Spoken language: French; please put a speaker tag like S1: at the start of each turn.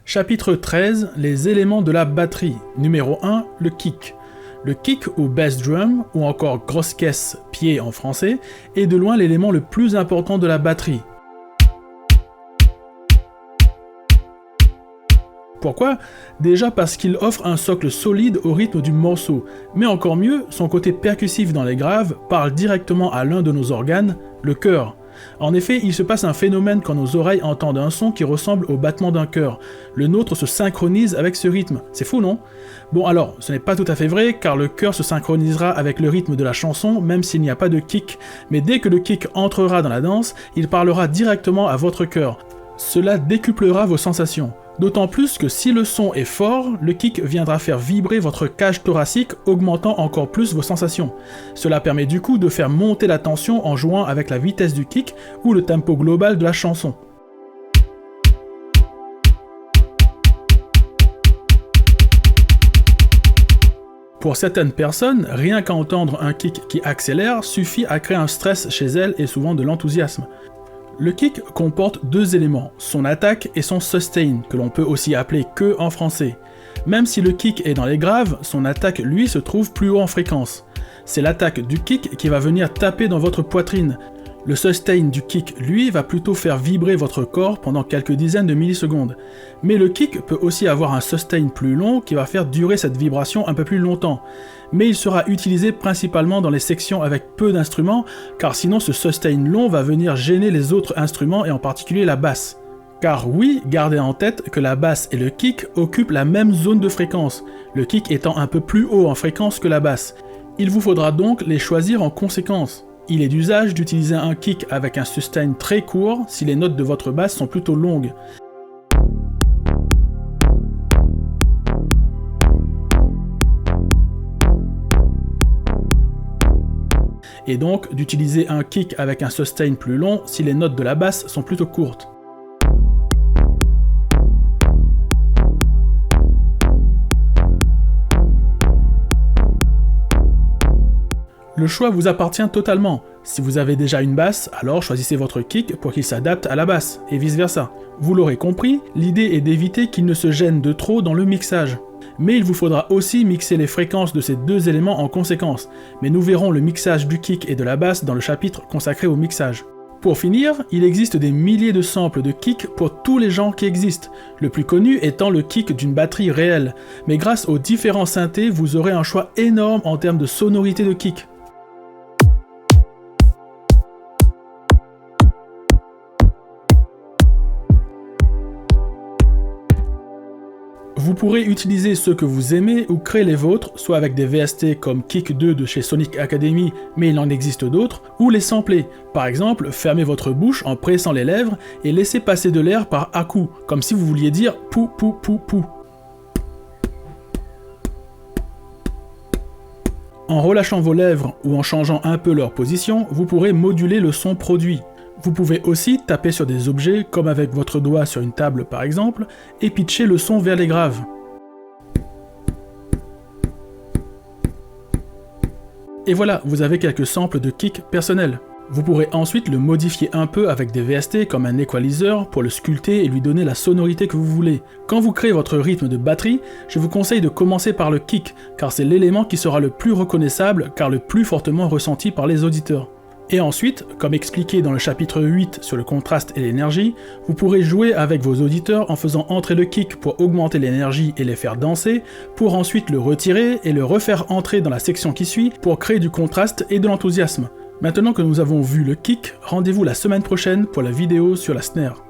S1: Chapitre 13, les éléments de la batterie. Numéro 1, le kick. Le kick ou bass drum, ou encore grosse caisse, pied en français, est de loin l'élément le plus important de la batterie. Pourquoi ? Déjà parce qu'il offre un socle solide au rythme du morceau, mais encore mieux, son côté percussif dans les graves parle directement à l'un de nos organes, le cœur. En effet, il se passe un phénomène quand nos oreilles entendent un son qui ressemble au battement d'un cœur. Le nôtre se synchronise avec ce rythme. C'est fou, non ? Bon alors, ce n'est pas tout à fait vrai, car le cœur se synchronisera avec le rythme de la chanson, même s'il n'y a pas de kick. Mais dès que le kick entrera dans la danse, il parlera directement à votre cœur. Cela décuplera vos sensations. D'autant plus que si le son est fort, le kick viendra faire vibrer votre cage thoracique, augmentant encore plus vos sensations. Cela permet du coup de faire monter la tension en jouant avec la vitesse du kick ou le tempo global de la chanson. Pour certaines personnes, rien qu'à entendre un kick qui accélère suffit à créer un stress chez elles et souvent de l'enthousiasme. Le kick comporte deux éléments, son attaque et son sustain, que l'on peut aussi appeler queue en français. Même si le kick est dans les graves, son attaque lui se trouve plus haut en fréquence. C'est l'attaque du kick qui va venir taper dans votre poitrine. Le sustain du kick, lui, va plutôt faire vibrer votre corps pendant quelques dizaines de millisecondes. Mais le kick peut aussi avoir un sustain plus long qui va faire durer cette vibration un peu plus longtemps. Mais il sera utilisé principalement dans les sections avec peu d'instruments, car sinon ce sustain long va venir gêner les autres instruments et en particulier la basse. Car oui, gardez en tête que la basse et le kick occupent la même zone de fréquence, le kick étant un peu plus haut en fréquence que la basse. Il vous faudra donc les choisir en conséquence. Il est d'usage d'utiliser un kick avec un sustain très court si les notes de votre basse sont plutôt longues. Et donc d'utiliser un kick avec un sustain plus long si les notes de la basse sont plutôt courtes. Le choix vous appartient totalement. Si vous avez déjà une basse, alors choisissez votre kick pour qu'il s'adapte à la basse, et vice versa. Vous l'aurez compris, l'idée est d'éviter qu'il ne se gêne de trop dans le mixage. Mais il vous faudra aussi mixer les fréquences de ces deux éléments en conséquence, mais nous verrons le mixage du kick et de la basse dans le chapitre consacré au mixage. Pour finir, il existe des milliers de samples de kick pour tous les genres qui existent, le plus connu étant le kick d'une batterie réelle, mais grâce aux différents synthés, vous aurez un choix énorme en termes de sonorité de kick. Vous pourrez utiliser ceux que vous aimez ou créer les vôtres, soit avec des VST comme Kick 2 de chez Sonic Academy, mais il en existe d'autres, ou les sampler. Par exemple, fermez votre bouche en pressant les lèvres et laissez passer de l'air par à-coups, comme si vous vouliez dire pou pou pou pou. En relâchant vos lèvres ou en changeant un peu leur position, vous pourrez moduler le son produit. Vous pouvez aussi taper sur des objets, comme avec votre doigt sur une table par exemple, et pitcher le son vers les graves. Et voilà, vous avez quelques samples de kick personnels. Vous pourrez ensuite le modifier un peu avec des VST comme un equalizer pour le sculpter et lui donner la sonorité que vous voulez. Quand vous créez votre rythme de batterie, je vous conseille de commencer par le kick, car c'est l'élément qui sera le plus reconnaissable, car le plus fortement ressenti par les auditeurs. Et ensuite, comme expliqué dans le chapitre 8 sur le contraste et l'énergie, vous pourrez jouer avec vos auditeurs en faisant entrer le kick pour augmenter l'énergie et les faire danser, pour ensuite le retirer et le refaire entrer dans la section qui suit pour créer du contraste et de l'enthousiasme. Maintenant que nous avons vu le kick, rendez-vous la semaine prochaine pour la vidéo sur la snare.